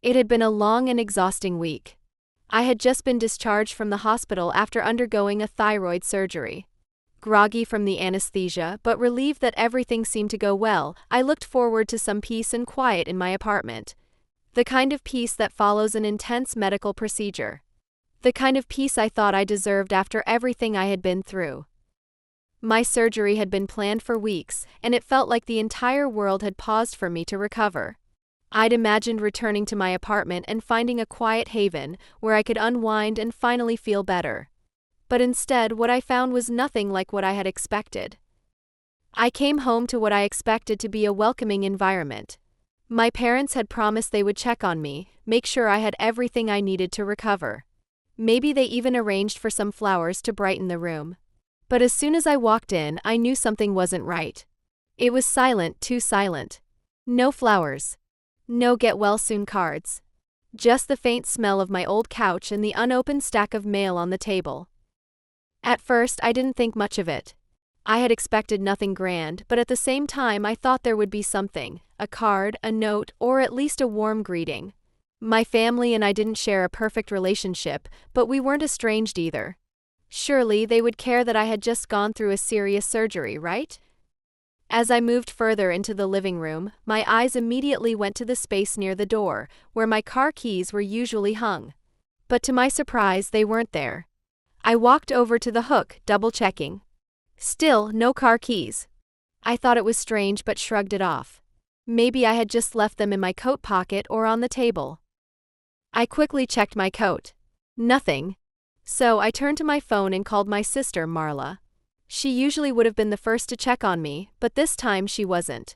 It had been a long and exhausting week. I had just been discharged from the hospital after undergoing a thyroid surgery. Groggy from the anesthesia, but relieved that everything seemed to go well, I looked forward to some peace and quiet in my apartment. The kind of peace that follows an intense medical procedure. The kind of peace I thought I deserved after everything I had been through. My surgery had been planned for weeks, and it felt like the entire world had paused for me to recover. I'd imagined returning to my apartment and finding a quiet haven where I could unwind and finally feel better. But instead, what I found was nothing like what I had expected. I came home to what I expected to be a welcoming environment. My parents had promised they would check on me, make sure I had everything I needed to recover. Maybe they even arranged for some flowers to brighten the room. But as soon as I walked in, I knew something wasn't right. It was silent, too silent. No flowers. No get-well-soon cards. Just the faint smell of my old couch and the unopened stack of mail on the table. At first, I didn't think much of it. I had expected nothing grand, but at the same time I thought there would be something, a card, a note, or at least a warm greeting. My family and I didn't share a perfect relationship, but we weren't estranged either. Surely they would care that I had just gone through a serious surgery, right? As I moved further into the living room, my eyes immediately went to the space near the door, where my car keys were usually hung. But to my surprise, they weren't there. I walked over to the hook, double-checking. Still, no car keys. I thought it was strange but shrugged it off. Maybe I had just left them in my coat pocket or on the table. I quickly checked my coat. Nothing. So I turned to my phone and called my sister, Marla. She usually would have been the first to check on me, but this time she wasn't.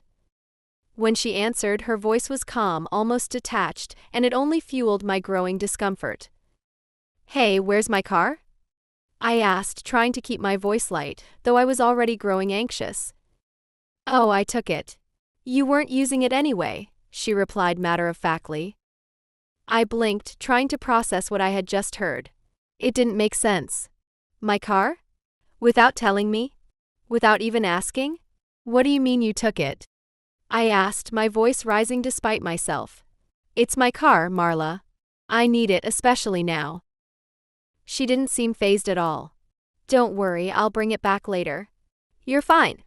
When she answered, her voice was calm, almost detached, and it only fueled my growing discomfort. "Hey, where's my car?" I asked, trying to keep my voice light, though I was already growing anxious. "Oh, I took it. You weren't using it anyway," she replied matter-of-factly. I blinked, trying to process what I had just heard. It didn't make sense. My car? Without telling me? Without even asking? "What do you mean you took it?" I asked, my voice rising despite myself. "It's my car, Marla. I need it, especially now." She didn't seem fazed at all. "Don't worry, I'll bring it back later. You're fine."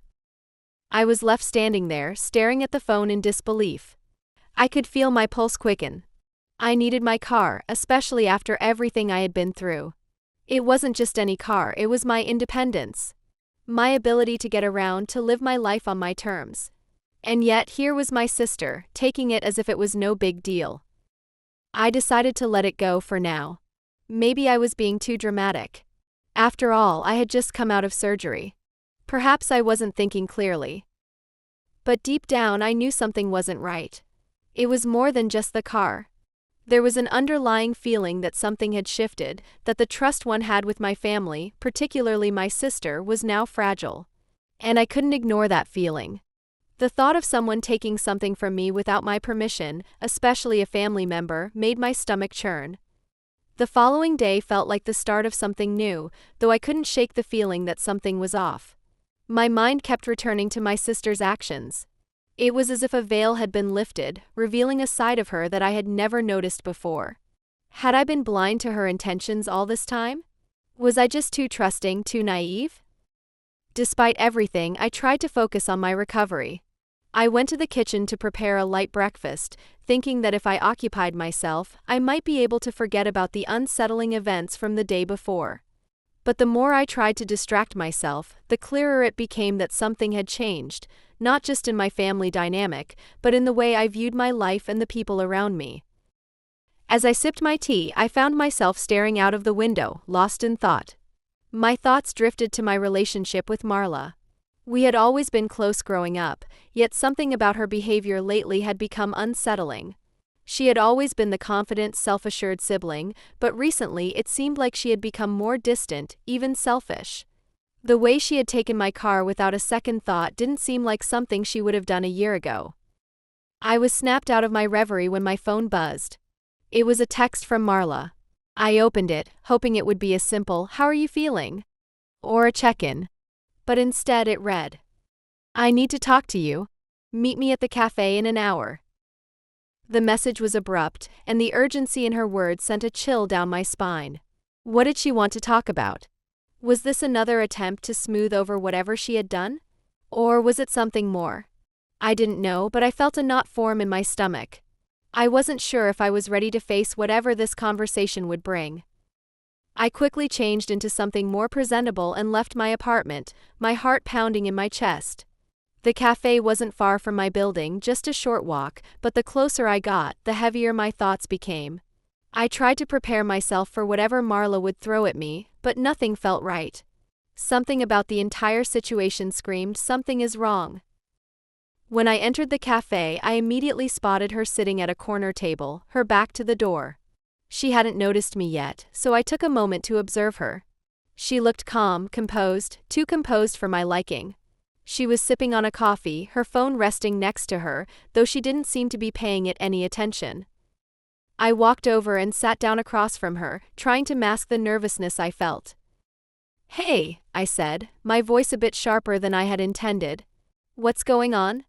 I was left standing there, staring at the phone in disbelief. I could feel my pulse quicken. I needed my car, especially after everything I had been through. It wasn't just any car, it was my independence. My ability to get around, to live my life on my terms. And yet, here was my sister, taking it as if it was no big deal. I decided to let it go for now. Maybe I was being too dramatic. After all, I had just come out of surgery. Perhaps I wasn't thinking clearly. But deep down, I knew something wasn't right. It was more than just the car. There was an underlying feeling that something had shifted, that the trust one had with my family, particularly my sister, was now fragile. And I couldn't ignore that feeling. The thought of someone taking something from me without my permission, especially a family member, made my stomach churn. The following day felt like the start of something new, though I couldn't shake the feeling that something was off. My mind kept returning to my sister's actions. It was as if a veil had been lifted, revealing a side of her that I had never noticed before. Had I been blind to her intentions all this time? Was I just too trusting, too naive? Despite everything, I tried to focus on my recovery. I went to the kitchen to prepare a light breakfast, thinking that if I occupied myself, I might be able to forget about the unsettling events from the day before. But the more I tried to distract myself, the clearer it became that something had changed, not just in my family dynamic, but in the way I viewed my life and the people around me. As I sipped my tea, I found myself staring out of the window, lost in thought. My thoughts drifted to my relationship with Marla. We had always been close growing up, yet something about her behavior lately had become unsettling. She had always been the confident, self-assured sibling, but recently it seemed like she had become more distant, even selfish. The way she had taken my car without a second thought didn't seem like something she would have done a year ago. I was snapped out of my reverie when my phone buzzed. It was a text from Marla. I opened it, hoping it would be a simple, "How are you feeling?" or a check-in. But instead it read, "I need to talk to you. Meet me at the cafe in an hour." The message was abrupt, and the urgency in her words sent a chill down my spine. What did she want to talk about? Was this another attempt to smooth over whatever she had done? Or was it something more? I didn't know, but I felt a knot form in my stomach. I wasn't sure if I was ready to face whatever this conversation would bring. I quickly changed into something more presentable and left my apartment, my heart pounding in my chest. The cafe wasn't far from my building, just a short walk, but the closer I got, the heavier my thoughts became. I tried to prepare myself for whatever Marla would throw at me, but nothing felt right. Something about the entire situation screamed something is wrong. When I entered the cafe, I immediately spotted her sitting at a corner table, her back to the door. She hadn't noticed me yet, so I took a moment to observe her. She looked calm, composed, too composed for my liking. She was sipping on a coffee, her phone resting next to her, though she didn't seem to be paying it any attention. I walked over and sat down across from her, trying to mask the nervousness I felt. "Hey," I said, my voice a bit sharper than I had intended. "What's going on?"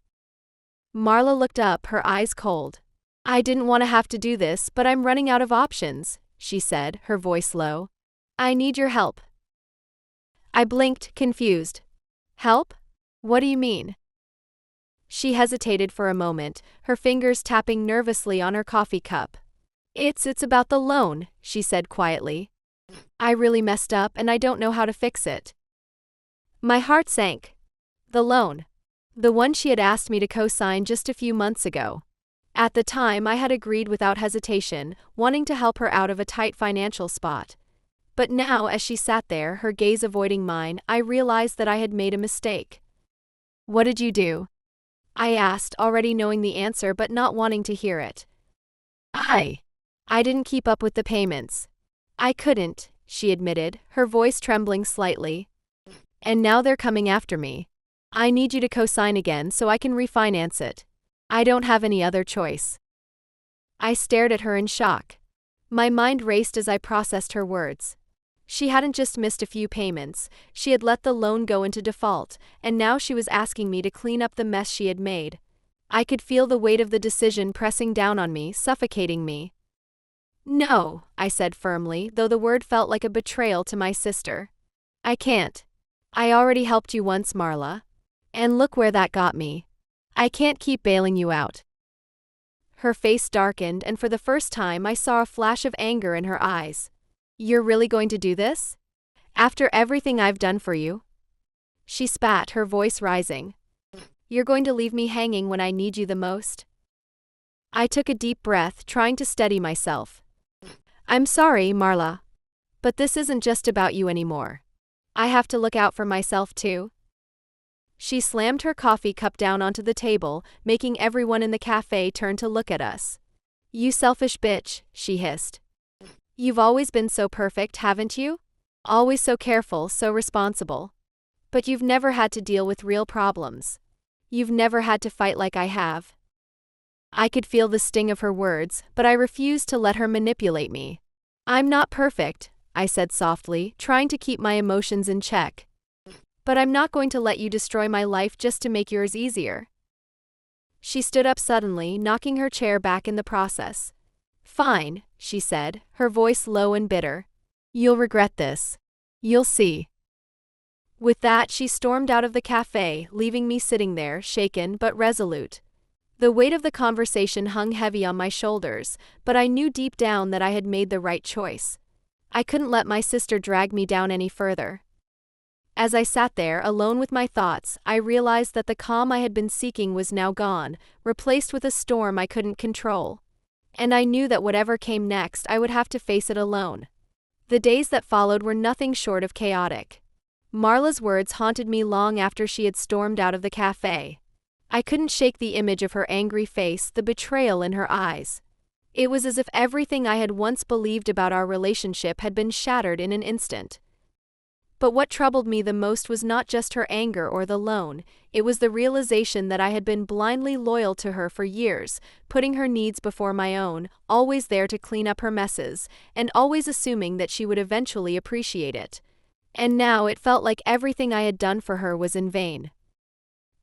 Marla looked up, her eyes cold. "I didn't want to have to do this, but I'm running out of options," she said, her voice low. "I need your help." I blinked, confused. "Help? What do you mean?" She hesitated for a moment, her fingers tapping nervously on her coffee cup. It's about the loan," she said quietly. "I really messed up and I don't know how to fix it." My heart sank. The loan. The one she had asked me to co-sign just a few months ago. At the time, I had agreed without hesitation, wanting to help her out of a tight financial spot. But now, as she sat there, her gaze avoiding mine, I realized that I had made a mistake. "What did you do?" I asked, already knowing the answer but not wanting to hear it. I didn't keep up with the payments. "I couldn't," she admitted, her voice trembling slightly. "And now they're coming after me. I need you to co-sign again so I can refinance it. I don't have any other choice." I stared at her in shock. My mind raced as I processed her words. She hadn't just missed a few payments, she had let the loan go into default, and now she was asking me to clean up the mess she had made. I could feel the weight of the decision pressing down on me, suffocating me. "No," I said firmly, though the word felt like a betrayal to my sister. "I can't. I already helped you once, Marla. And look where that got me. I can't keep bailing you out." Her face darkened, and for the first time I saw a flash of anger in her eyes. "You're really going to do this? After everything I've done for you?" She spat, her voice rising. "You're going to leave me hanging when I need you the most?" I took a deep breath, trying to steady myself. "I'm sorry, Marla. But this isn't just about you anymore. I have to look out for myself too." She slammed her coffee cup down onto the table, making everyone in the cafe turn to look at us. "You selfish bitch," she hissed. "You've always been so perfect, haven't you? Always so careful, so responsible. But you've never had to deal with real problems. You've never had to fight like I have." I could feel the sting of her words, but I refused to let her manipulate me. "I'm not perfect," I said softly, trying to keep my emotions in check. "But I'm not going to let you destroy my life just to make yours easier." She stood up suddenly, knocking her chair back in the process. "Fine," she said, her voice low and bitter. "You'll regret this. You'll see." With that, she stormed out of the cafe, leaving me sitting there, shaken but resolute. The weight of the conversation hung heavy on my shoulders, but I knew deep down that I had made the right choice. I couldn't let my sister drag me down any further. As I sat there, alone with my thoughts, I realized that the calm I had been seeking was now gone, replaced with a storm I couldn't control. And I knew that whatever came next, I would have to face it alone. The days that followed were nothing short of chaotic. Marla's words haunted me long after she had stormed out of the cafe. I couldn't shake the image of her angry face, the betrayal in her eyes. It was as if everything I had once believed about our relationship had been shattered in an instant. But what troubled me the most was not just her anger or the loan, it was the realization that I had been blindly loyal to her for years, putting her needs before my own, always there to clean up her messes, and always assuming that she would eventually appreciate it. And now it felt like everything I had done for her was in vain.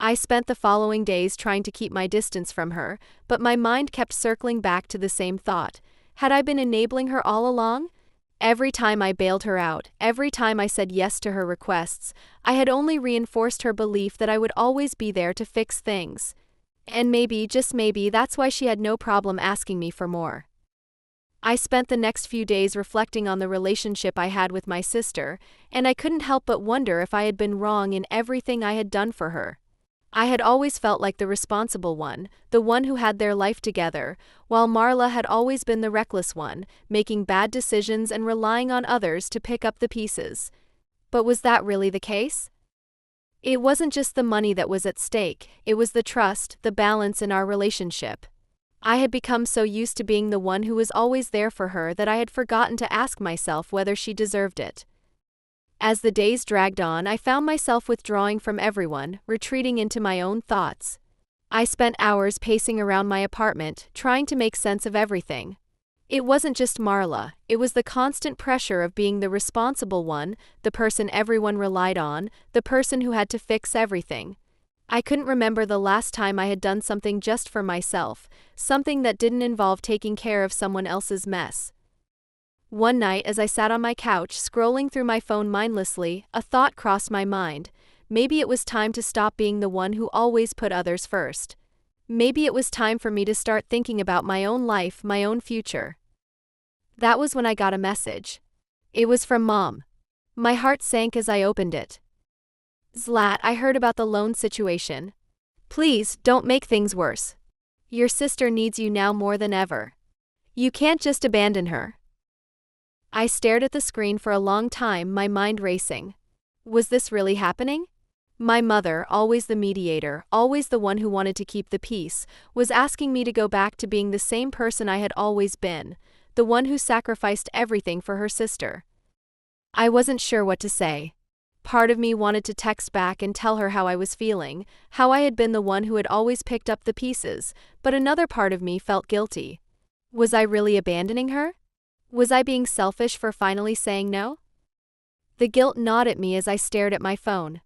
I spent the following days trying to keep my distance from her, but my mind kept circling back to the same thought. Had I been enabling her all along? Every time I bailed her out, every time I said yes to her requests, I had only reinforced her belief that I would always be there to fix things. And maybe, just maybe, that's why she had no problem asking me for more. I spent the next few days reflecting on the relationship I had with my sister, and I couldn't help but wonder if I had been wrong in everything I had done for her. I had always felt like the responsible one, the one who had their life together, while Marla had always been the reckless one, making bad decisions and relying on others to pick up the pieces. But was that really the case? It wasn't just the money that was at stake, it was the trust, the balance in our relationship. I had become so used to being the one who was always there for her that I had forgotten to ask myself whether she deserved it. As the days dragged on, I found myself withdrawing from everyone, retreating into my own thoughts. I spent hours pacing around my apartment, trying to make sense of everything. It wasn't just Marla, it was the constant pressure of being the responsible one, the person everyone relied on, the person who had to fix everything. I couldn't remember the last time I had done something just for myself, something that didn't involve taking care of someone else's mess. One night, as I sat on my couch, scrolling through my phone mindlessly, a thought crossed my mind. Maybe it was time to stop being the one who always put others first. Maybe it was time for me to start thinking about my own life, my own future. That was when I got a message. It was from Mom. My heart sank as I opened it. Zlat, I heard about the loan situation. Please, don't make things worse. Your sister needs you now more than ever. You can't just abandon her. I stared at the screen for a long time, my mind racing. Was this really happening? My mother, always the mediator, always the one who wanted to keep the peace, was asking me to go back to being the same person I had always been, the one who sacrificed everything for her sister. I wasn't sure what to say. Part of me wanted to text back and tell her how I was feeling, how I had been the one who had always picked up the pieces, but another part of me felt guilty. Was I really abandoning her? Was I being selfish for finally saying no? The guilt gnawed at me as I stared at my phone.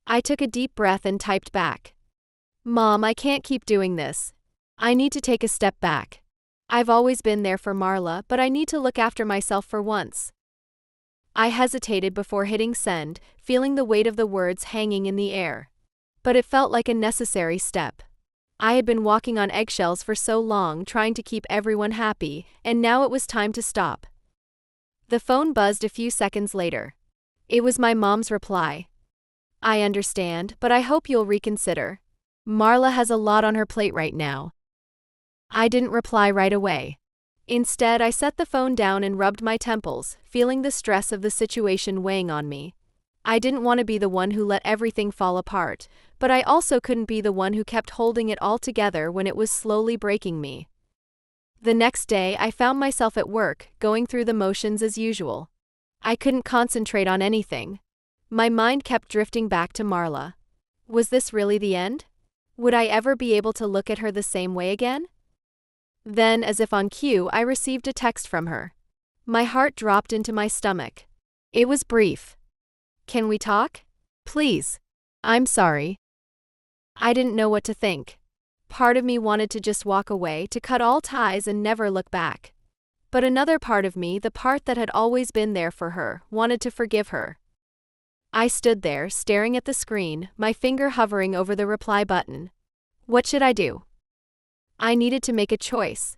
I took a deep breath and typed back. Mom, I can't keep doing this. I need to take a step back. I've always been there for Marla, but I need to look after myself for once. I hesitated before hitting send, feeling the weight of the words hanging in the air. But it felt like a necessary step. I had been walking on eggshells for so long, trying to keep everyone happy, and now it was time to stop. The phone buzzed a few seconds later. It was my mom's reply. I understand, but I hope you'll reconsider. Marla has a lot on her plate right now. I didn't reply right away. Instead, I set the phone down and rubbed my temples, feeling the stress of the situation weighing on me. I didn't want to be the one who let everything fall apart, but I also couldn't be the one who kept holding it all together when it was slowly breaking me. The next day, I found myself at work, going through the motions as usual. I couldn't concentrate on anything. My mind kept drifting back to Marla. Was this really the end? Would I ever be able to look at her the same way again? Then, as if on cue, I received a text from her. My heart dropped into my stomach. It was brief. Can we talk? Please. I'm sorry. I didn't know what to think. Part of me wanted to just walk away, to cut all ties and never look back. But another part of me, the part that had always been there for her, wanted to forgive her. I stood there, staring at the screen, my finger hovering over the reply button. What should I do? I needed to make a choice.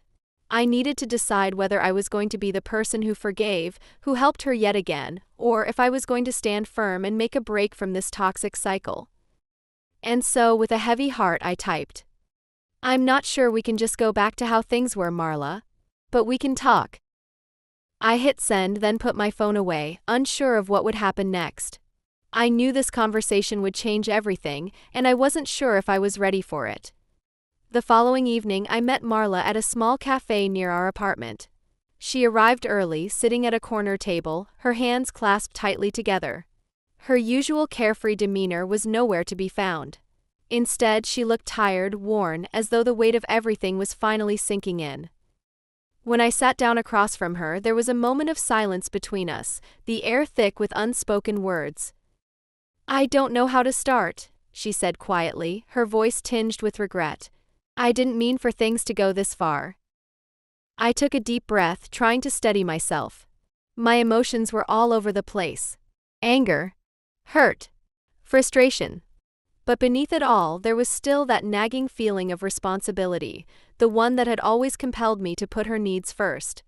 I needed to decide whether I was going to be the person who forgave, who helped her yet again, or if I was going to stand firm and make a break from this toxic cycle. And so, with a heavy heart, I typed. I'm not sure we can just go back to how things were, Marla. But we can talk. I hit send, then put my phone away, unsure of what would happen next. I knew this conversation would change everything, and I wasn't sure if I was ready for it. The following evening, I met Marla at a small cafe near our apartment. She arrived early, sitting at a corner table, her hands clasped tightly together. Her usual carefree demeanor was nowhere to be found. Instead, she looked tired, worn, as though the weight of everything was finally sinking in. When I sat down across from her, there was a moment of silence between us, the air thick with unspoken words. I don't know how to start, she said quietly, her voice tinged with regret. I didn't mean for things to go this far. I took a deep breath, trying to steady myself. My emotions were all over the place. Anger, hurt, frustration. But beneath it all, there was still that nagging feeling of responsibility, the one that had always compelled me to put her needs first.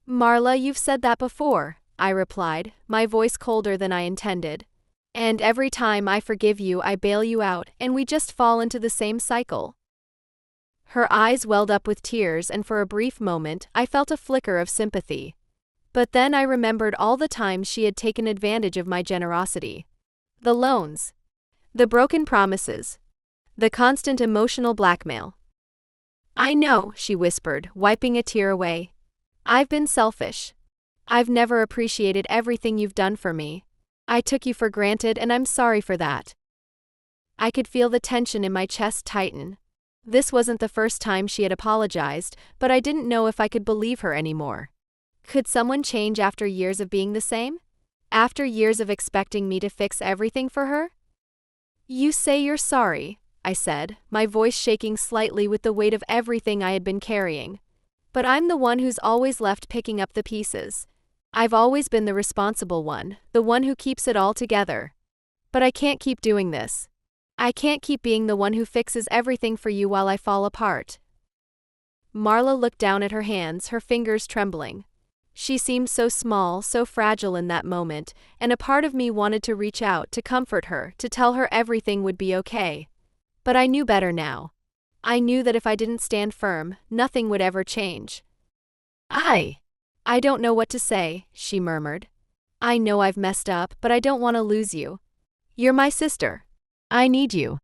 Marla, you've said that before, I replied, my voice colder than I intended. And every time I forgive you, I bail you out, and we just fall into the same cycle. Her eyes welled up with tears, and for a brief moment, I felt a flicker of sympathy. But then I remembered all the times she had taken advantage of my generosity. The loans. The broken promises. The constant emotional blackmail. I know, she whispered, wiping a tear away. I've been selfish. I've never appreciated everything you've done for me. I took you for granted, and I'm sorry for that. I could feel the tension in my chest tighten. This wasn't the first time she had apologized, but I didn't know if I could believe her anymore. Could someone change after years of being the same? After years of expecting me to fix everything for her? You say you're sorry, I said, my voice shaking slightly with the weight of everything I had been carrying. But I'm the one who's always left picking up the pieces. I've always been the responsible one, the one who keeps it all together. But I can't keep doing this. I can't keep being the one who fixes everything for you while I fall apart. Marla looked down at her hands, her fingers trembling. She seemed so small, so fragile in that moment, and a part of me wanted to reach out, to comfort her, to tell her everything would be okay. But I knew better now. I knew that if I didn't stand firm, nothing would ever change. I don't know what to say, she murmured. I know I've messed up, but I don't want to lose you. You're my sister. I need you.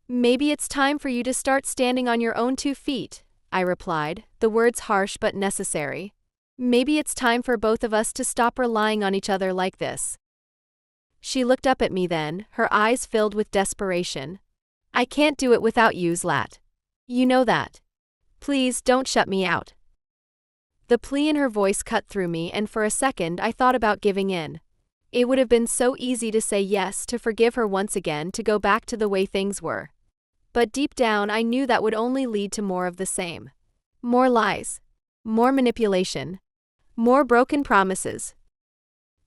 Maybe it's time for you to start standing on your own 2 feet, I replied, the words harsh but necessary. Maybe it's time for both of us to stop relying on each other like this. She looked up at me then, her eyes filled with desperation. I can't do it without you, Zlat. You know that. Please don't shut me out. The plea in her voice cut through me, and for a second I thought about giving in. It would have been so easy to say yes, to forgive her once again, to go back to the way things were. But deep down I knew that would only lead to more of the same. More lies. More manipulation. More broken promises.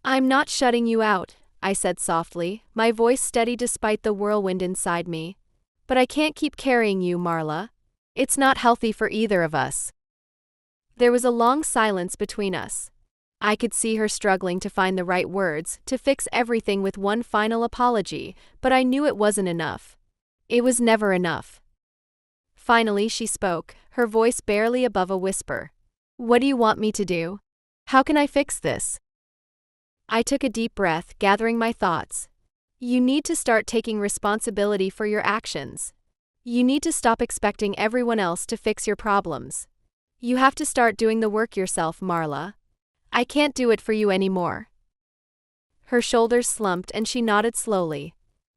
I'm not shutting you out, I said softly, my voice steady despite the whirlwind inside me. But I can't keep carrying you, Marla. It's not healthy for either of us. There was a long silence between us. I could see her struggling to find the right words, to fix everything with one final apology, but I knew it wasn't enough. It was never enough. Finally she spoke, her voice barely above a whisper. What do you want me to do? How can I fix this? I took a deep breath, gathering my thoughts. You need to start taking responsibility for your actions. You need to stop expecting everyone else to fix your problems. You have to start doing the work yourself, Marla. I can't do it for you anymore. Her shoulders slumped and she nodded slowly.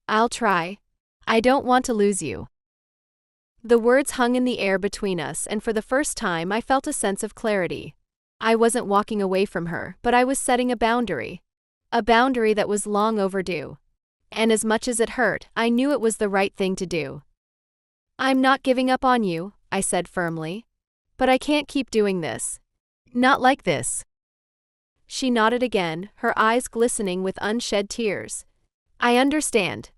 I'll try. I don't want to lose you. The words hung in the air between us, and for the first time I felt a sense of clarity. I wasn't walking away from her, but I was setting a boundary. A boundary that was long overdue. And as much as it hurt, I knew it was the right thing to do. I'm not giving up on you, I said firmly. But I can't keep doing this. Not like this. She nodded again, her eyes glistening with unshed tears. I understand.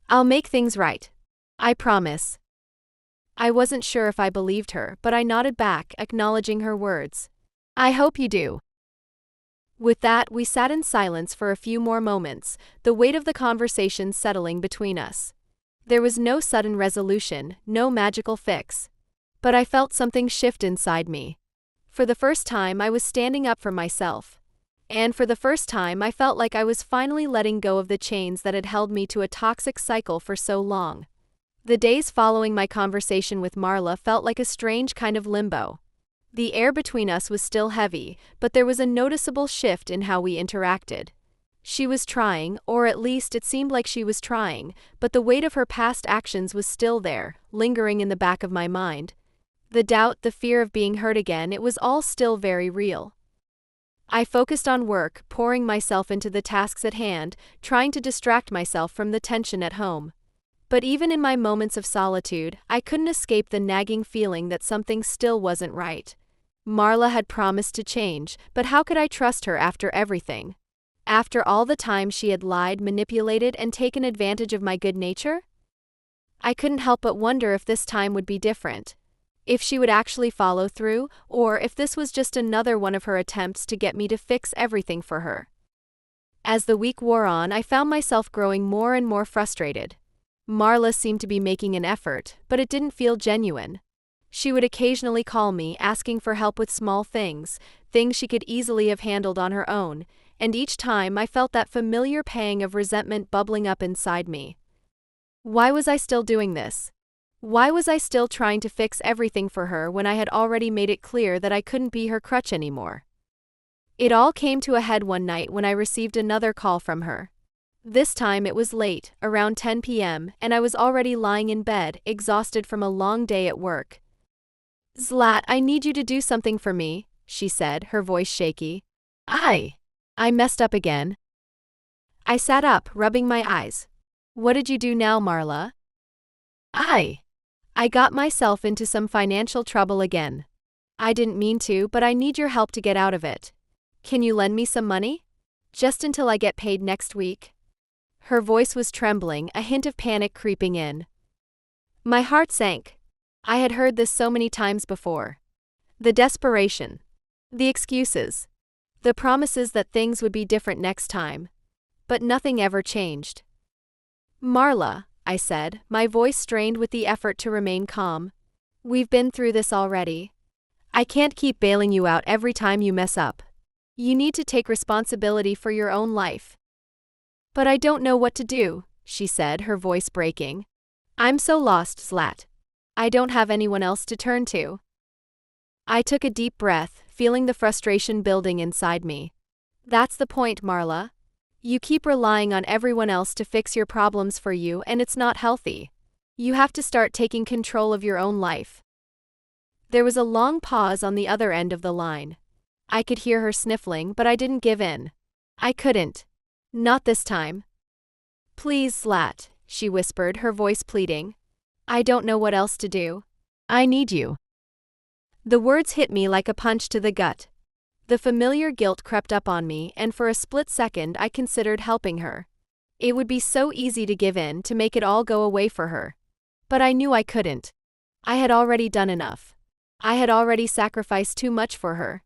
I'll make things right. I promise. I wasn't sure if I believed her, but I nodded back, acknowledging her words. I hope you do. With that, we sat in silence for a few more moments, the weight of the conversation settling between us. There was no sudden resolution, no magical fix. But I felt something shift inside me. For the first time, I was standing up for myself. And for the first time, I felt like I was finally letting go of the chains that had held me to a toxic cycle for so long. The days following my conversation with Marla felt like a strange kind of limbo. The air between us was still heavy, but there was a noticeable shift in how we interacted. She was trying, or at least it seemed like she was trying, but the weight of her past actions was still there, lingering in the back of my mind. The doubt, the fear of being hurt again, it was all still very real. I focused on work, pouring myself into the tasks at hand, trying to distract myself from the tension at home. But even in my moments of solitude, I couldn't escape the nagging feeling that something still wasn't right. Marla had promised to change, but how could I trust her after everything? After all the time she had lied, manipulated, and taken advantage of my good nature? I couldn't help but wonder if this time would be different. If she would actually follow through, or if this was just another one of her attempts to get me to fix everything for her. As the week wore on, I found myself growing more and more frustrated. Marla seemed to be making an effort, but it didn't feel genuine. She would occasionally call me, asking for help with small things she could easily have handled on her own, and each time I felt that familiar pang of resentment bubbling up inside me. Why was I still doing this? Why was I still trying to fix everything for her when I had already made it clear that I couldn't be her crutch anymore? It all came to a head one night when I received another call from her. This time it was late, around 10 p.m., and I was already lying in bed, exhausted from a long day at work. "Zlat, I need you to do something for me," she said, her voice shaky. I messed up again. I sat up, rubbing my eyes. "What did you do now, Marla?" I got myself into some financial trouble again. I didn't mean to, but I need your help to get out of it. Can you lend me some money? Just until I get paid next week." Her voice was trembling, a hint of panic creeping in. My heart sank. I had heard this so many times before. The desperation. The excuses. The promises that things would be different next time. But nothing ever changed. "Marla," I said, my voice strained with the effort to remain calm. "We've been through this already. I can't keep bailing you out every time you mess up. You need to take responsibility for your own life." "But I don't know what to do," she said, her voice breaking. "I'm so lost, Zlat. I don't have anyone else to turn to." I took a deep breath, feeling the frustration building inside me. "That's the point, Marla. You keep relying on everyone else to fix your problems for you, and it's not healthy. You have to start taking control of your own life." There was a long pause on the other end of the line. I could hear her sniffling, but I didn't give in. I couldn't. Not this time. "Please, Zlat," she whispered, her voice pleading. "I don't know what else to do. I need you." The words hit me like a punch to the gut. The familiar guilt crept up on me, and for a split second I considered helping her. It would be so easy to give in, to make it all go away for her. But I knew I couldn't. I had already done enough. I had already sacrificed too much for her.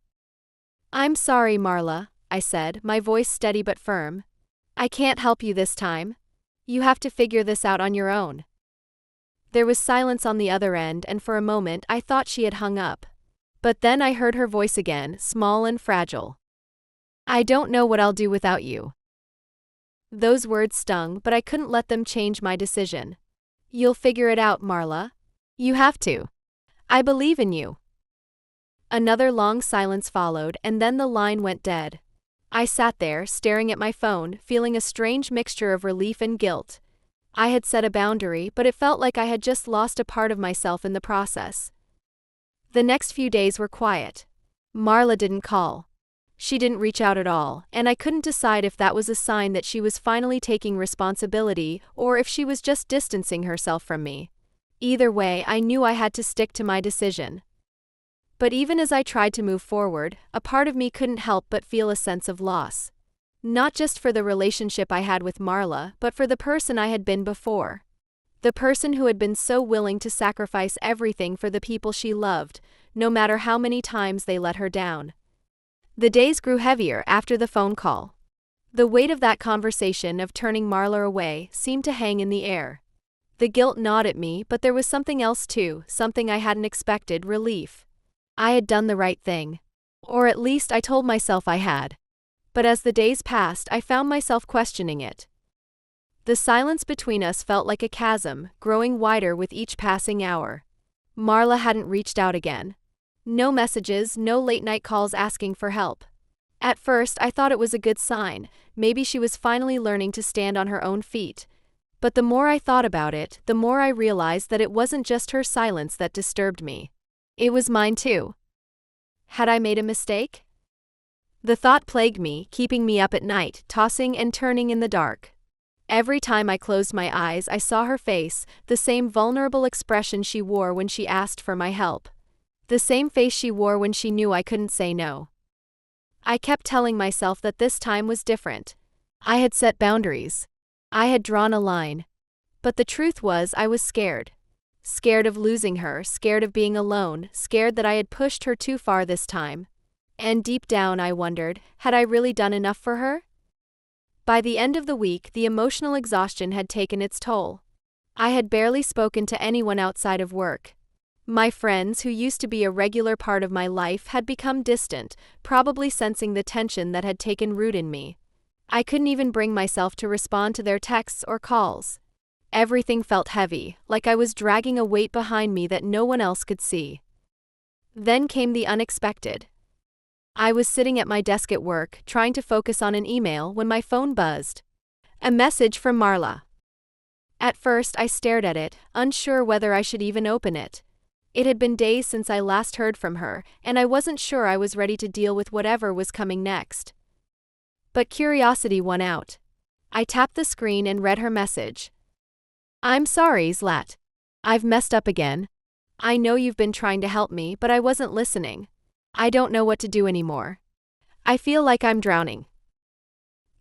"I'm sorry, Marla," I said, my voice steady but firm. "I can't help you this time. You have to figure this out on your own." There was silence on the other end, and for a moment I thought she had hung up. But then I heard her voice again, small and fragile. "I don't know what I'll do without you." Those words stung, but I couldn't let them change my decision. "You'll figure it out, Marla. You have to. I believe in you." Another long silence followed, and then the line went dead. I sat there, staring at my phone, feeling a strange mixture of relief and guilt. I had set a boundary, but it felt like I had just lost a part of myself in the process. The next few days were quiet. Marla didn't call. She didn't reach out at all, and I couldn't decide if that was a sign that she was finally taking responsibility or if she was just distancing herself from me. Either way, I knew I had to stick to my decision. But even as I tried to move forward, a part of me couldn't help but feel a sense of loss. Not just for the relationship I had with Marla, but for the person I had been before. The person who had been so willing to sacrifice everything for the people she loved, no matter how many times they let her down. The days grew heavier after the phone call. The weight of that conversation of turning Marla away seemed to hang in the air. The guilt gnawed at me, but there was something else too, something I hadn't expected: relief. I had done the right thing. Or at least I told myself I had. But as the days passed, I found myself questioning it. The silence between us felt like a chasm, growing wider with each passing hour. Marla hadn't reached out again. No messages, no late-night calls asking for help. At first, I thought it was a good sign. Maybe she was finally learning to stand on her own feet. But the more I thought about it, the more I realized that it wasn't just her silence that disturbed me. It was mine too. Had I made a mistake? The thought plagued me, keeping me up at night, tossing and turning in the dark. Every time I closed my eyes, I saw her face, the same vulnerable expression she wore when she asked for my help. The same face she wore when she knew I couldn't say no. I kept telling myself that this time was different. I had set boundaries. I had drawn a line. But the truth was, I was scared. Scared of losing her, scared of being alone, scared that I had pushed her too far this time. And deep down I wondered, had I really done enough for her? By the end of the week, the emotional exhaustion had taken its toll. I had barely spoken to anyone outside of work. My friends, who used to be a regular part of my life, had become distant, probably sensing the tension that had taken root in me. I couldn't even bring myself to respond to their texts or calls. Everything felt heavy, like I was dragging a weight behind me that no one else could see. Then came the unexpected. I was sitting at my desk at work, trying to focus on an email, when my phone buzzed. A message from Marla. At first, I stared at it, unsure whether I should even open it. It had been days since I last heard from her, and I wasn't sure I was ready to deal with whatever was coming next. But curiosity won out. I tapped the screen and read her message. I'm sorry, Zlat. I've messed up again. I know you've been trying to help me, but I wasn't listening. I don't know what to do anymore. I feel like I'm drowning.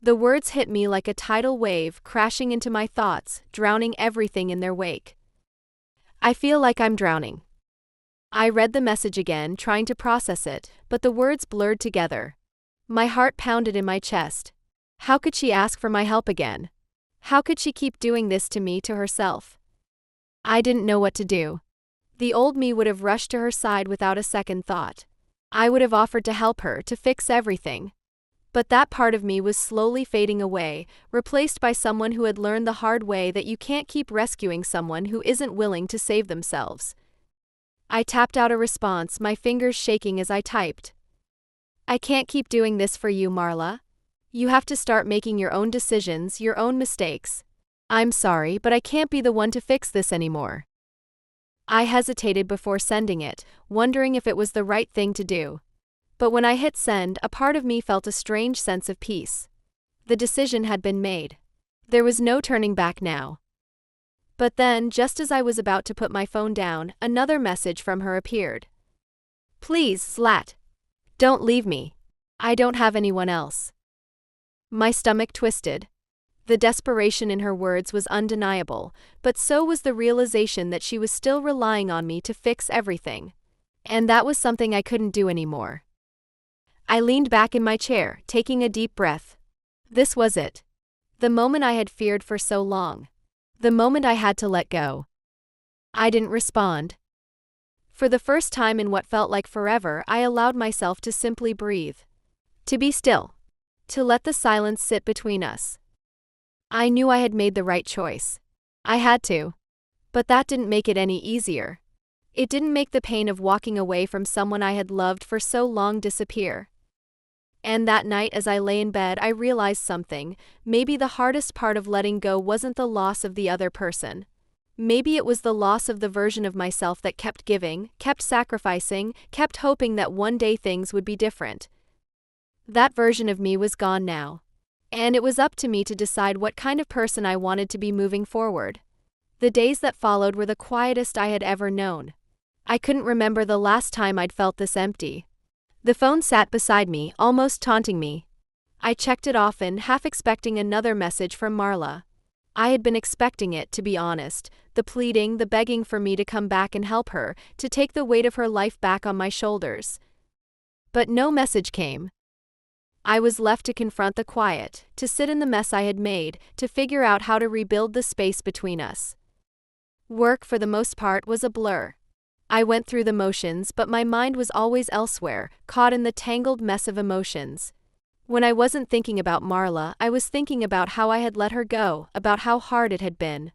The words hit me like a tidal wave, crashing into my thoughts, drowning everything in their wake. I feel like I'm drowning. I read the message again, trying to process it, but the words blurred together. My heart pounded in my chest. How could she ask for my help again? How could she keep doing this to me, to herself? I didn't know what to do. The old me would have rushed to her side without a second thought. I would have offered to help her, to fix everything. But that part of me was slowly fading away, replaced by someone who had learned the hard way that you can't keep rescuing someone who isn't willing to save themselves. I tapped out a response, my fingers shaking as I typed. I can't keep doing this for you, Marla. You have to start making your own decisions, your own mistakes. I'm sorry, but I can't be the one to fix this anymore. I hesitated before sending it, wondering if it was the right thing to do. But when I hit send, a part of me felt a strange sense of peace. The decision had been made. There was no turning back now. But then, just as I was about to put my phone down, another message from her appeared. Please, Zlat. Don't leave me. I don't have anyone else. My stomach twisted. The desperation in her words was undeniable, but so was the realization that she was still relying on me to fix everything. And that was something I couldn't do anymore. I leaned back in my chair, taking a deep breath. This was it. The moment I had feared for so long. The moment I had to let go. I didn't respond. For the first time in what felt like forever, I allowed myself to simply breathe. To be still. To let the silence sit between us. I knew I had made the right choice. I had to. But that didn't make it any easier. It didn't make the pain of walking away from someone I had loved for so long disappear. And that night, as I lay in bed, I realized something. Maybe the hardest part of letting go wasn't the loss of the other person. Maybe it was the loss of the version of myself that kept giving, kept sacrificing, kept hoping that one day things would be different. That version of me was gone now. And it was up to me to decide what kind of person I wanted to be moving forward. The days that followed were the quietest I had ever known. I couldn't remember the last time I'd felt this empty. The phone sat beside me, almost taunting me. I checked it often, half expecting another message from Marla. I had been expecting it, to be honest, the pleading, the begging for me to come back and help her, to take the weight of her life back on my shoulders. But no message came. I was left to confront the quiet, to sit in the mess I had made, to figure out how to rebuild the space between us. Work, for the most part, was a blur. I went through the motions, but my mind was always elsewhere, caught in the tangled mess of emotions. When I wasn't thinking about Marla, I was thinking about how I had let her go, about how hard it had been.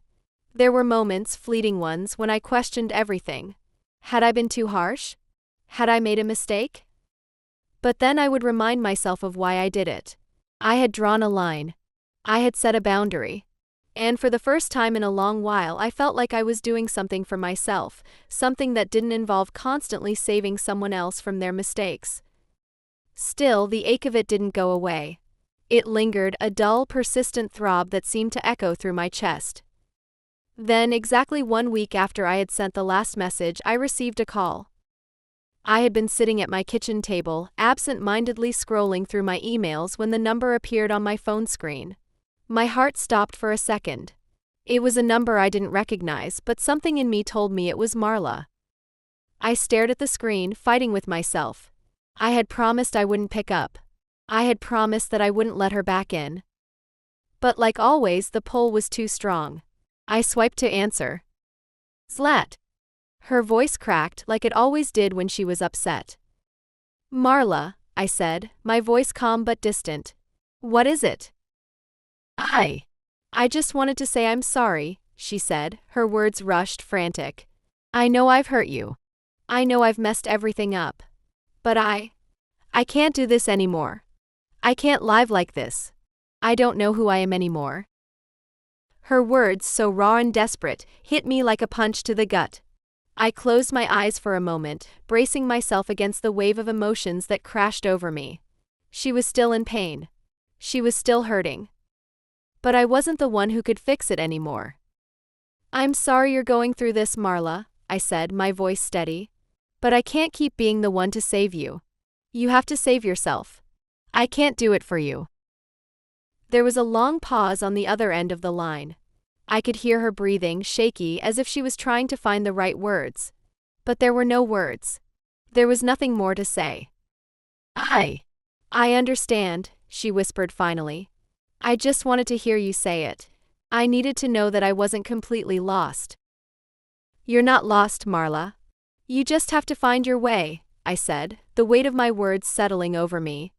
There were moments, fleeting ones, when I questioned everything. Had I been too harsh? Had I made a mistake? But then I would remind myself of why I did it. I had drawn a line. I had set a boundary. And for the first time in a long while, I felt like I was doing something for myself, something that didn't involve constantly saving someone else from their mistakes. Still, the ache of it didn't go away. It lingered, a dull, persistent throb that seemed to echo through my chest. Then, exactly 1 week after I had sent the last message, I received a call. I had been sitting at my kitchen table, absent-mindedly scrolling through my emails when the number appeared on my phone screen. My heart stopped for a second. It was a number I didn't recognize, but something in me told me it was Marla. I stared at the screen, fighting with myself. I had promised I wouldn't pick up. I had promised that I wouldn't let her back in. But like always, the pull was too strong. I swiped to answer. Zlat. Her voice cracked like it always did when she was upset. Marla, I said, my voice calm but distant. What is it? I just wanted to say I'm sorry, she said, her words rushed, frantic. I know I've hurt you. I know I've messed everything up. But I can't do this anymore. I can't live like this. I don't know who I am anymore. Her words, so raw and desperate, hit me like a punch to the gut. I closed my eyes for a moment, bracing myself against the wave of emotions that crashed over me. She was still in pain. She was still hurting. But I wasn't the one who could fix it anymore. I'm sorry you're going through this, Marla, I said, my voice steady. But I can't keep being the one to save you. You have to save yourself. I can't do it for you. There was a long pause on the other end of the line. I could hear her breathing, shaky, as if she was trying to find the right words. But there were no words. There was nothing more to say. I understand, she whispered finally. I just wanted to hear you say it. I needed to know that I wasn't completely lost. You're not lost, Marla. You just have to find your way, I said, the weight of my words settling over me.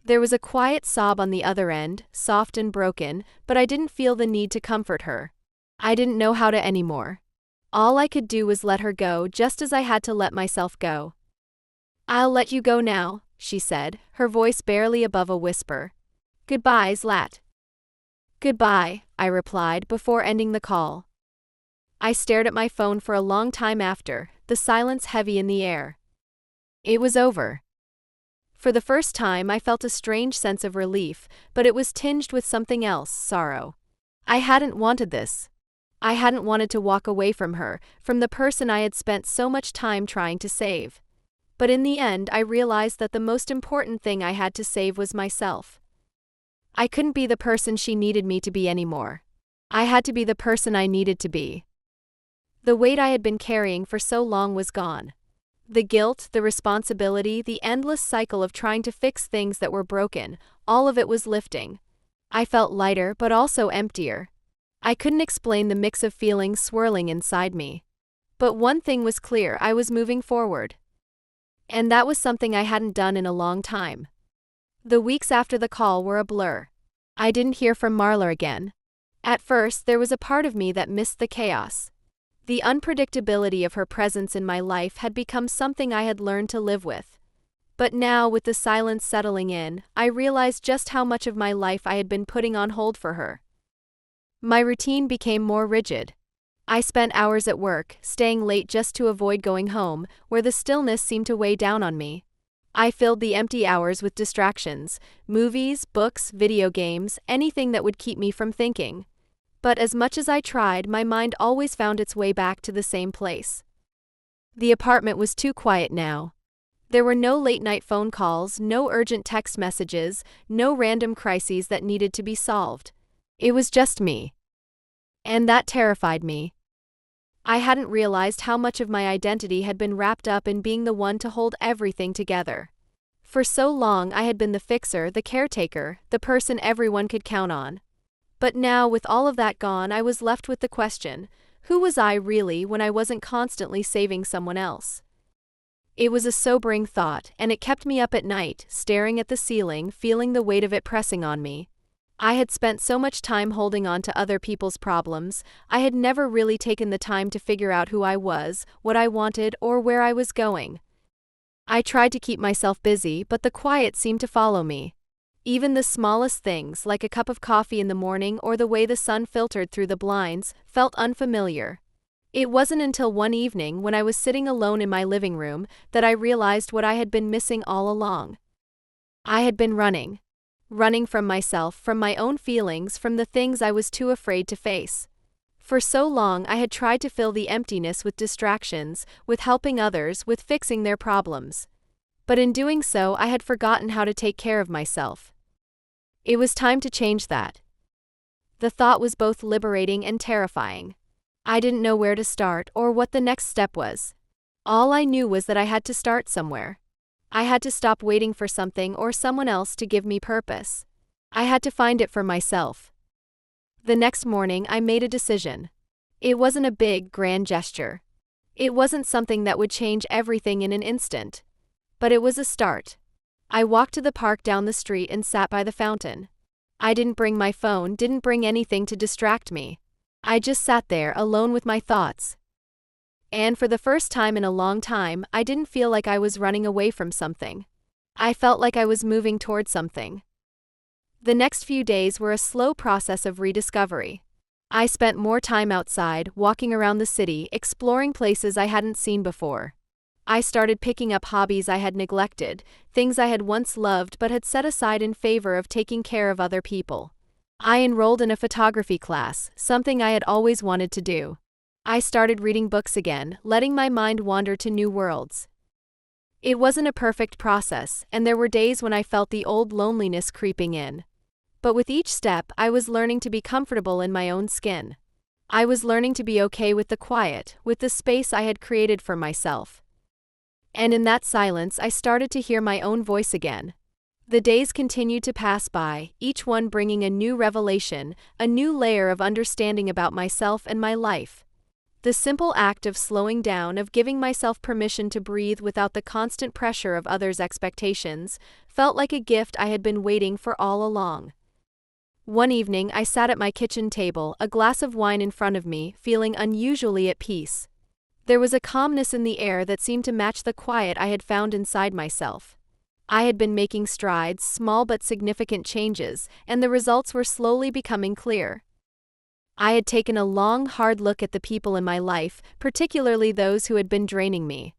There was a quiet sob on the other end, soft and broken, but I didn't feel the need to comfort her. I didn't know how to anymore. All I could do was let her go, just as I had to let myself go. I'll let you go now, she said, her voice barely above a whisper. Goodbye, Zlat. Goodbye, I replied before ending the call. I stared at my phone for a long time after, the silence heavy in the air. It was over. For the first time I felt a strange sense of relief, but it was tinged with something else, sorrow. I hadn't wanted this. I hadn't wanted to walk away from her, from the person I had spent so much time trying to save. But in the end I realized that the most important thing I had to save was myself. I couldn't be the person she needed me to be anymore. I had to be the person I needed to be. The weight I had been carrying for so long was gone. The guilt, the responsibility, the endless cycle of trying to fix things that were broken, all of it was lifting. I felt lighter but also emptier. I couldn't explain the mix of feelings swirling inside me. But one thing was clear, I was moving forward. And that was something I hadn't done in a long time. The weeks after the call were a blur. I didn't hear from Marla again. At first, there was a part of me that missed the chaos. The unpredictability of her presence in my life had become something I had learned to live with. But now, with the silence settling in, I realized just how much of my life I had been putting on hold for her. My routine became more rigid. I spent hours at work, staying late just to avoid going home, where the stillness seemed to weigh down on me. I filled the empty hours with distractions, movies, books, video games, anything that would keep me from thinking. But as much as I tried, my mind always found its way back to the same place. The apartment was too quiet now. There were no late-night phone calls, no urgent text messages, no random crises that needed to be solved. It was just me. And that terrified me. I hadn't realized how much of my identity had been wrapped up in being the one to hold everything together. For so long I had been the fixer, the caretaker, the person everyone could count on. But now, with all of that gone, I was left with the question, who was I really when I wasn't constantly saving someone else? It was a sobering thought, and it kept me up at night, staring at the ceiling, feeling the weight of it pressing on me. I had spent so much time holding on to other people's problems, I had never really taken the time to figure out who I was, what I wanted, or where I was going. I tried to keep myself busy, but the quiet seemed to follow me. Even the smallest things, like a cup of coffee in the morning or the way the sun filtered through the blinds, felt unfamiliar. It wasn't until one evening, when I was sitting alone in my living room, that I realized what I had been missing all along. I had been running. Running from myself, from my own feelings, from the things I was too afraid to face. For so long I had tried to fill the emptiness with distractions, with helping others, with fixing their problems. But in doing so I had forgotten how to take care of myself. It was time to change that. The thought was both liberating and terrifying. I didn't know where to start or what the next step was. All I knew was that I had to start somewhere. I had to stop waiting for something or someone else to give me purpose. I had to find it for myself. The next morning I made a decision. It wasn't a big, grand gesture. It wasn't something that would change everything in an instant. But it was a start. I walked to the park down the street and sat by the fountain. I didn't bring my phone, didn't bring anything to distract me. I just sat there alone with my thoughts. And for the first time in a long time, I didn't feel like I was running away from something. I felt like I was moving toward something. The next few days were a slow process of rediscovery. I spent more time outside, walking around the city, exploring places I hadn't seen before. I started picking up hobbies I had neglected, things I had once loved but had set aside in favor of taking care of other people. I enrolled in a photography class, something I had always wanted to do. I started reading books again, letting my mind wander to new worlds. It wasn't a perfect process, and there were days when I felt the old loneliness creeping in. But with each step, I was learning to be comfortable in my own skin. I was learning to be okay with the quiet, with the space I had created for myself. And in that silence, I started to hear my own voice again. The days continued to pass by, each one bringing a new revelation, a new layer of understanding about myself and my life. The simple act of slowing down, of giving myself permission to breathe without the constant pressure of others' expectations, felt like a gift I had been waiting for all along. One evening I sat at my kitchen table, a glass of wine in front of me, feeling unusually at peace. There was a calmness in the air that seemed to match the quiet I had found inside myself. I had been making strides, small but significant changes, and the results were slowly becoming clear. I had taken a long, hard look at the people in my life, particularly those who had been draining me.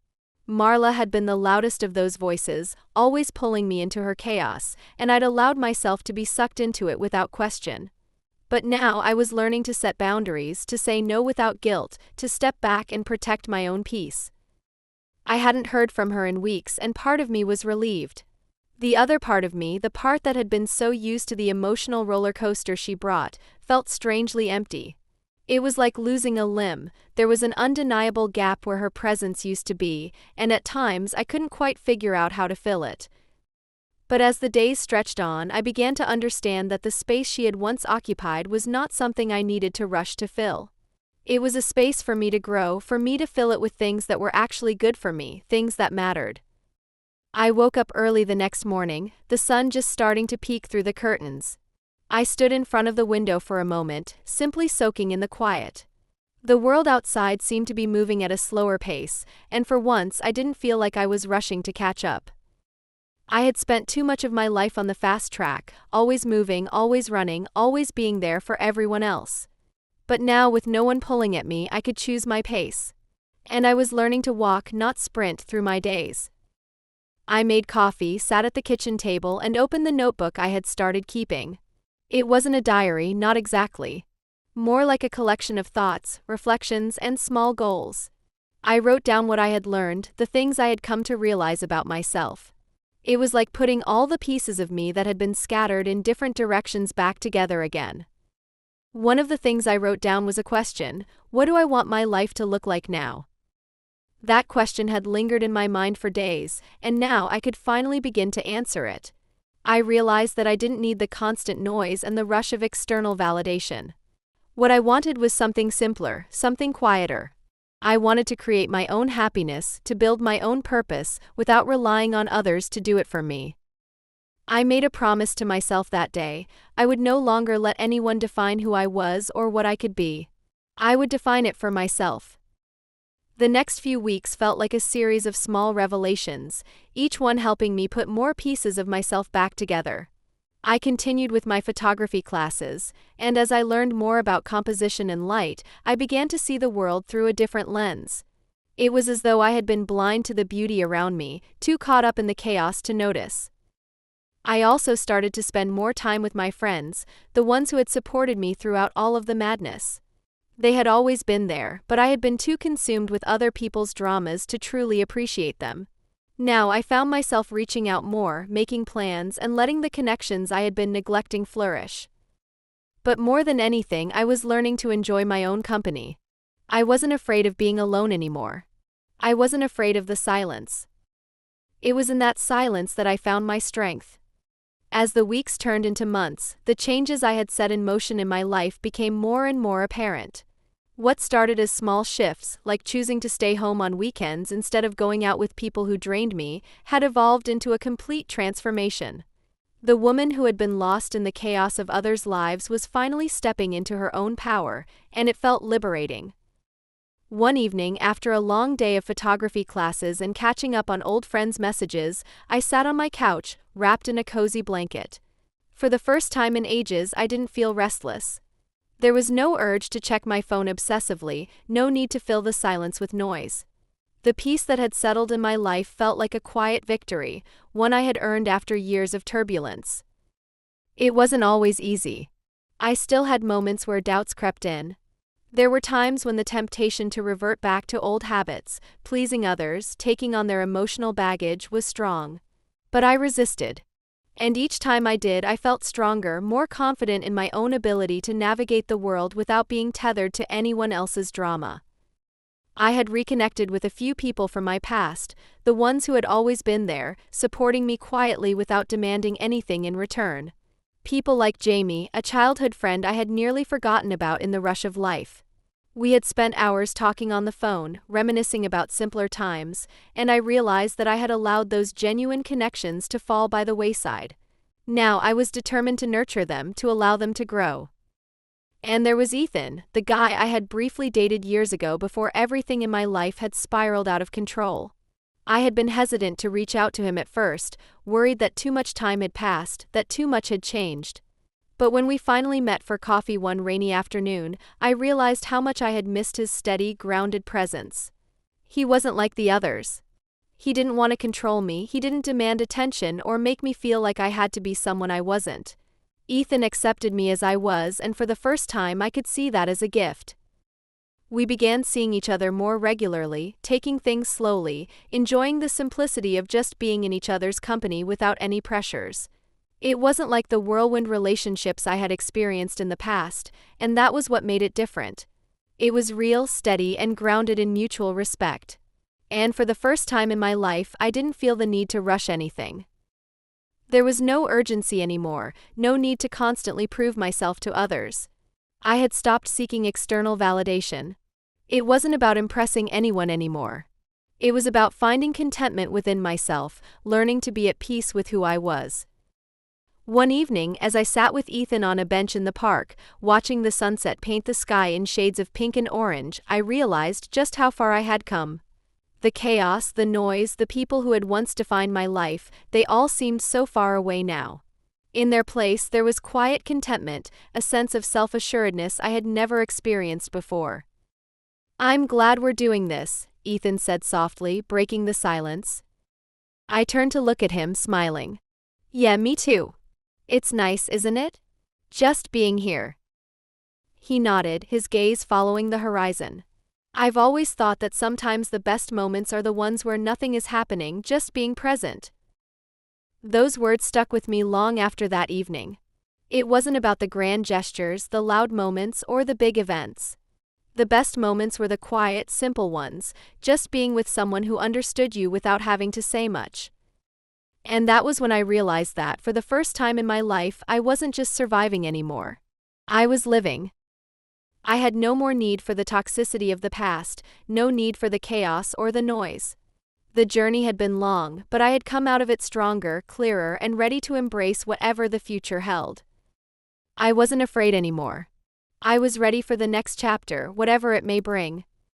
Marla had been the loudest of those voices, always pulling me into her chaos, and I'd allowed myself to be sucked into it without question. But now I was learning to set boundaries, to say no without guilt, to step back and protect my own peace. I hadn't heard from her in weeks, and part of me was relieved. The other part of me, the part that had been so used to the emotional roller coaster she brought, felt strangely empty. It was like losing a limb. There was an undeniable gap where her presence used to be, and at times I couldn't quite figure out how to fill it. But as the days stretched on, I began to understand that the space she had once occupied was not something I needed to rush to fill. It was a space for me to grow, for me to fill it with things that were actually good for me, things that mattered. I woke up early the next morning, the sun just starting to peek through the curtains. I stood in front of the window for a moment, simply soaking in the quiet. The world outside seemed to be moving at a slower pace, and for once I didn't feel like I was rushing to catch up. I had spent too much of my life on the fast track, always moving, always running, always being there for everyone else. But now, with no one pulling at me, I could choose my pace. And I was learning to walk, not sprint, through my days. I made coffee, sat at the kitchen table, and opened the notebook I had started keeping. It wasn't a diary, not exactly. More like a collection of thoughts, reflections, and small goals. I wrote down what I had learned, the things I had come to realize about myself. It was like putting all the pieces of me that had been scattered in different directions back together again. One of the things I wrote down was a question: what do I want my life to look like now? That question had lingered in my mind for days, and now I could finally begin to answer it. I realized that I didn't need the constant noise and the rush of external validation. What I wanted was something simpler, something quieter. I wanted to create my own happiness, to build my own purpose, without relying on others to do it for me. I made a promise to myself that day: I would no longer let anyone define who I was or what I could be. I would define it for myself. The next few weeks felt like a series of small revelations, each one helping me put more pieces of myself back together. I continued with my photography classes, and as I learned more about composition and light, I began to see the world through a different lens. It was as though I had been blind to the beauty around me, too caught up in the chaos to notice. I also started to spend more time with my friends, the ones who had supported me throughout all of the madness. They had always been there, but I had been too consumed with other people's dramas to truly appreciate them. Now I found myself reaching out more, making plans, and letting the connections I had been neglecting flourish. But more than anything, I was learning to enjoy my own company. I wasn't afraid of being alone anymore. I wasn't afraid of the silence. It was in that silence that I found my strength. As the weeks turned into months, the changes I had set in motion in my life became more and more apparent. What started as small shifts, like choosing to stay home on weekends instead of going out with people who drained me, had evolved into a complete transformation. The woman who had been lost in the chaos of others' lives was finally stepping into her own power, and it felt liberating. One evening, after a long day of photography classes and catching up on old friends' messages, I sat on my couch, wrapped in a cozy blanket. For the first time in ages, I didn't feel restless. There was no urge to check my phone obsessively, no need to fill the silence with noise. The peace that had settled in my life felt like a quiet victory, one I had earned after years of turbulence. It wasn't always easy. I still had moments where doubts crept in. There were times when the temptation to revert back to old habits, pleasing others, taking on their emotional baggage, was strong. But I resisted. And each time I did, I felt stronger, more confident in my own ability to navigate the world without being tethered to anyone else's drama. I had reconnected with a few people from my past, the ones who had always been there, supporting me quietly without demanding anything in return. People like Jamie, a childhood friend I had nearly forgotten about in the rush of life. We had spent hours talking on the phone, reminiscing about simpler times, and I realized that I had allowed those genuine connections to fall by the wayside. Now I was determined to nurture them, to allow them to grow. And there was Ethan, the guy I had briefly dated years ago before everything in my life had spiraled out of control. I had been hesitant to reach out to him at first, worried that too much time had passed, that too much had changed. But when we finally met for coffee one rainy afternoon, I realized how much I had missed his steady, grounded presence. He wasn't like the others. He didn't want to control me, he didn't demand attention or make me feel like I had to be someone I wasn't. Ethan accepted me as I was, and for the first time I could see that as a gift. We began seeing each other more regularly, taking things slowly, enjoying the simplicity of just being in each other's company without any pressures. It wasn't like the whirlwind relationships I had experienced in the past, and that was what made it different. It was real, steady, and grounded in mutual respect. And for the first time in my life, I didn't feel the need to rush anything. There was no urgency anymore, no need to constantly prove myself to others. I had stopped seeking external validation. It wasn't about impressing anyone anymore. It was about finding contentment within myself, learning to be at peace with who I was. One evening, as I sat with Ethan on a bench in the park, watching the sunset paint the sky in shades of pink and orange, I realized just how far I had come. The chaos, the noise, the people who had once defined my life, they all seemed so far away now. In their place, there was quiet contentment, a sense of self-assuredness I had never experienced before. "I'm glad we're doing this," Ethan said softly, breaking the silence. I turned to look at him, smiling. "Yeah, me too. It's nice, isn't it? Just being here." He nodded, his gaze following the horizon. "I've always thought that sometimes the best moments are the ones where nothing is happening, just being present." Those words stuck with me long after that evening. It wasn't about the grand gestures, the loud moments, or the big events. The best moments were the quiet, simple ones, just being with someone who understood you without having to say much. And that was when I realized that, for the first time in my life, I wasn't just surviving anymore. I was living. I had no more need for the toxicity of the past, no need for the chaos or the noise. The journey had been long, but I had come out of it stronger, clearer, and ready to embrace whatever the future held. I wasn't afraid anymore. I was ready for the next chapter, whatever it may bring.